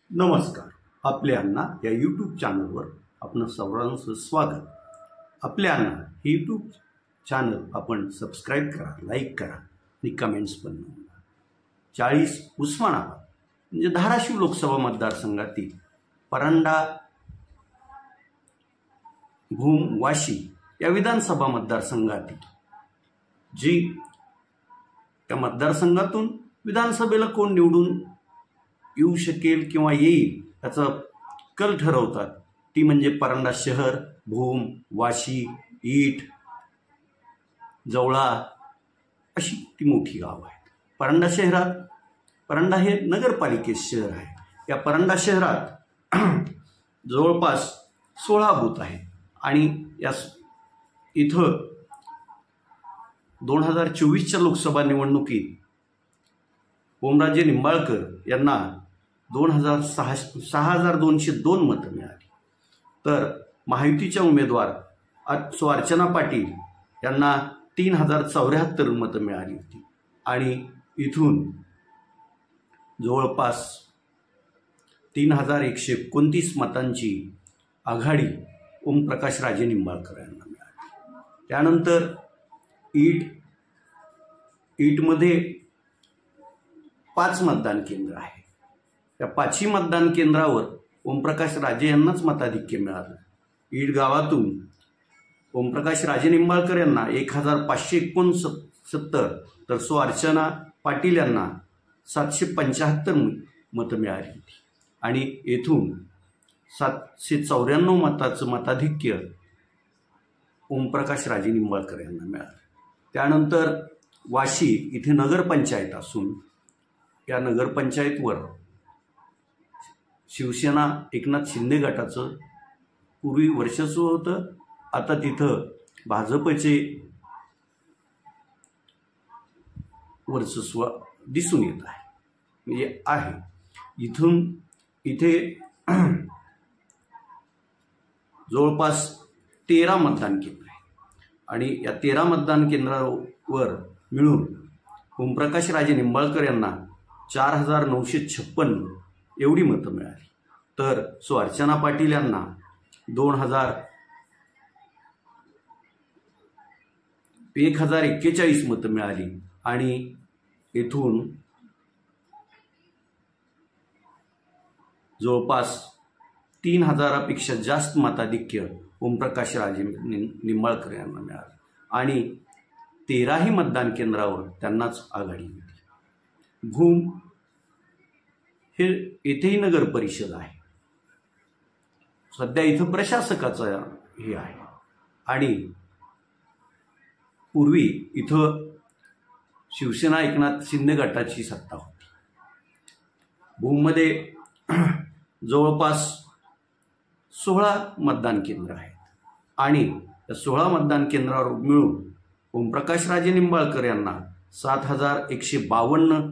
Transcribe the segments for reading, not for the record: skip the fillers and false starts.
नमस्कार. आपल्या अण्णा या यूट्यूब चॅनलवर आपण सर्वांचं स्वागत. आपल्या अण्णा हे यूट्यूब चॅनल आपण सबस्क्राईब करा, लाईक करा आणि कमेंट्स पण नोंदवा. 40 उस्मानाबाद म्हणजे धाराशिव लोकसभा मतदारसंघातील परंडा, भूम, वाशी या विधानसभा मतदारसंघातील जी त्या मतदारसंघातून विधानसभेला कोण निवडून येऊ शकेल किंवा येईल याचा कल ठरवतात ती म्हणजे परंडा शहर, भूम, वाशी, ईट, जवळा अशी ती मोठी गाव आहेत. परंडा हे नगरपालिकेचे शहर आहे. या परंडा शहरात जवळपास 16 बूथ आहेत आणि या इथं 2024च्या लोकसभा निवडणुकीत ओमराजे निंबाळकर यांना 6,202 मतं मिळाली. तर महायुतीच्या उमेदवार अर्चना पाटील यांना 3,074 मतं मिळाली होती आणि इथून जवळपास 3,129 मतांची आघाडी ओमप्रकाश राजे निंबाळकर यांना मिळाली. त्यानंतर ईटमध्ये 5 मतदान केंद्र आहे. त्या 5ही मतदान केंद्रावर ओमप्रकाश राजे यांनाच मताधिक्य मिळालं. ईट गावातून ओमप्रकाश राजे निंबाळकर यांना 1,569 तर अर्चना पाटील यांना 775 मतं मिळाली होती आणि येथून 794 मताचं मताधिक्य ओमप्रकाश राजे निंबाळकर यांना मिळालं. त्यानंतर वाशी इथे नगरपंचायत असून या नगरपंचायतवर शिवसेना एकनाथ शिंदे गटाचं पूर्वी वर्चस्व होतं. आता तिथं भाजपचे वर्चस्व दिसून येत आहे. म्हणजे इथे जवळपास 13 मतदान केंद्र आहे आणि या 13 मतदान केंद्रावर मिळून ओमप्रकाश राजे निंबाळकर यांना 4,956 एवढी मतं मिळाली. तर अर्चना पाटील यांना 1,041 मतं मिळाली आणि येथून जवळपास 3,000पेक्षा जास्त मताधिक्य ओमप्रकाश राजे निंबाळकर यांना मिळालं आणि 13ही मतदान केंद्रावर त्यांनाच आघाडी होती. भूम हे येथेही नगर परिषद आहे. सध्या इथं प्रशासकाचं हे आहे आणि पूर्वी इथं शिवसेना एकनाथ शिंदे गटाची सत्ता होती. भूममध्ये जवळपास 16 मतदान केंद्र आहेत आणि या 16 मतदान केंद्रावर मिळून ओमप्रकाश राजे निंबाळकर यांना 7,152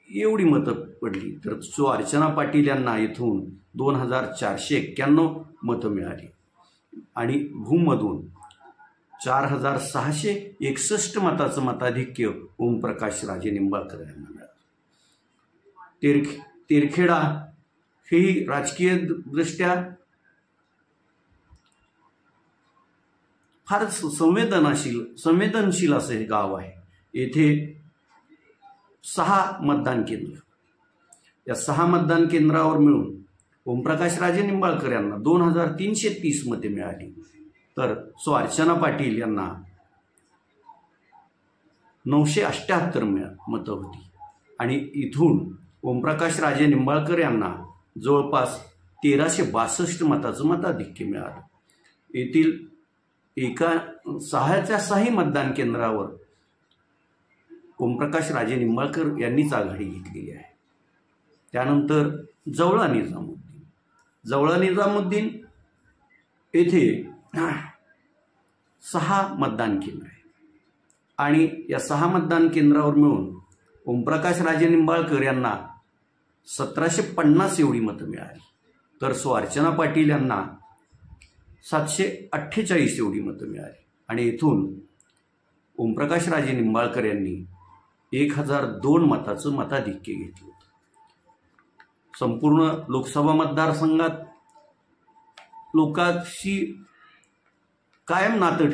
एवढी मतं पडली. तर अर्चना पाटील यांना येथून 2,491 मतं मिळाली आणि भूममधून 4,661 मताचं मताधिक्य ओमप्रकाश राजे निंबाळकर यांना मिळालं. तेरखेडा हेही राजकीय दृष्ट्या फार संवेदनशील असं हे गाव आहे. येथे 6 मतदान केंद्र. या 6 मतदान केंद्रावर मिळून ओमप्रकाश राजे निंबाळकर यांना 2,330 मते मिळाली. तर अर्चना पाटील यांना 978 मतं होती आणि इथून ओमप्रकाश राजे निंबाळकर यांना जवळपास 1,362 मताचं मताधिक्य मिळालं. येथील 6 मतदान केंद्रावर ओमप्रकाश राजे निंबाळकर यांनीच आघाडी घेतलेली आहे. त्यानंतर जवळा निजामुद्दीन येथे 6 मतदान केंद्र आहे आणि या 6 मतदान केंद्रावर मिळून ओमप्रकाश राजे निंबाळकर यांना 1,750 एवढी मतं मिळाली. तर अर्चना पाटील यांना 748 एवढी मतं मिळाली आणि येथून ओमप्रकाश राजे निंबाळकर यांनी 1,002 मताचं मताधिक्य घेतलं. संपूर्ण लोकसभा मतदारसंघात लोकांशी कायम नातं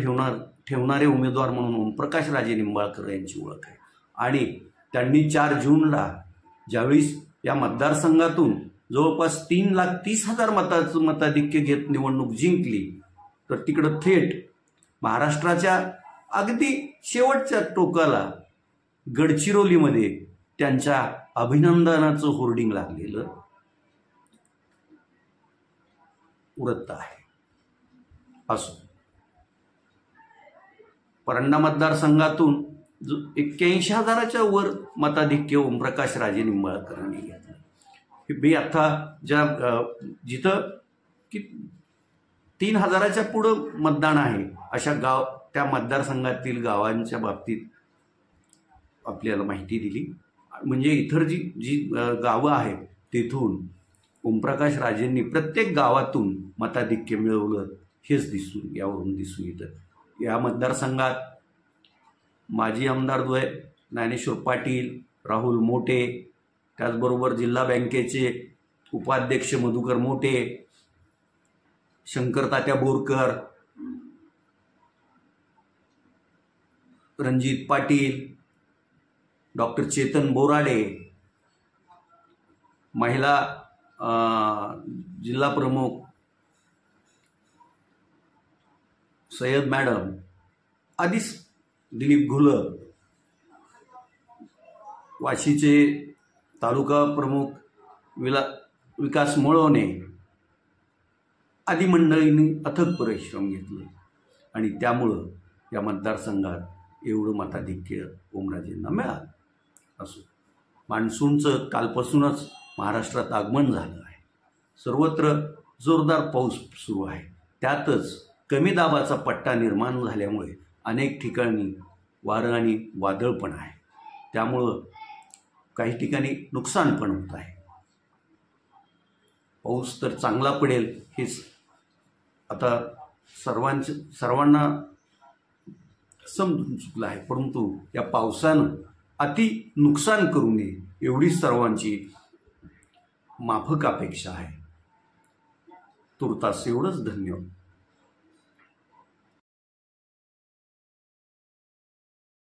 ठेवणारे उमेदवार म्हणून ओमप्रकाश राजे निंबाळकर यांची ओळख आहे. आणि त्यांनी 4 जूनला ज्यावेळी या मतदारसंघातून जवळपास 3,30,000 मताचं मताधिक्य घेत निवडणूक जिंकली, तर तिकडं थेट महाराष्ट्राच्या अगदी शेवटच्या टोकाला गडचिरोलीमध्ये त्यांच्या अभिनंदनाचं होर्डिंग लागलेलं वृत्त आहे. असो, परंडा मतदारसंघातून 81,000च्या वर मताधिक्य ओमप्रकाश राजे निंबाळकरांनी घेतलं. मी आता जिथं की 3,000च्या पुढं मतदान आहे अशा त्या मतदारसंघातील गावांच्या बाबतीत आपल्याला माहिती दिली. म्हणजे इतर जी गावं आहेत तिथून ओमप्रकाश राजेंनी प्रत्येक गावातून मताधिक्य मिळवलं हेच यावरून दिसून येतं. या मतदारसंघात माजी आमदार ज्ञानेश्वर पाटील, राहुल मोटे, त्याचबरोबर जिल्हा बँकेचे उपाध्यक्ष मधुकर मोटे, शंकर तात्या बोरकर, रणजित पाटील, डॉक्टर चेतन बोराडे, महिला जिल्हा प्रमुख सय्यद मॅडम आदी, दिलीप घुलर, वाशीचे तालुका प्रमुख विकास मळवणे आदी मंडळींनी अथक परिश्रम घेतले आणि त्यामुळं या मतदारसंघात एवढं मताधिक्य ओमराजेंना मिळालं. असो, मान्सूनचं कालपासूनच महाराष्ट्रात आगमन झालं आहे. सर्वत्र जोरदार पाऊस सुरू आहे. त्यातच कमी दाबाचा पट्टा निर्माण झाल्यामुळे अनेक ठिकाणी वारं आणि वादळ पण आहे. त्यामुळं काही ठिकाणी नुकसान पण होत आहे. पाऊस तर चांगला पडेल हेच आता सर्वांना समजून चुकलं आहे, परंतु या पावसानं अति नुकसान करू नये एवढीच सर्वांची माफक अपेक्षा आहे. तुर्तास एवढंच. धन्यवाद.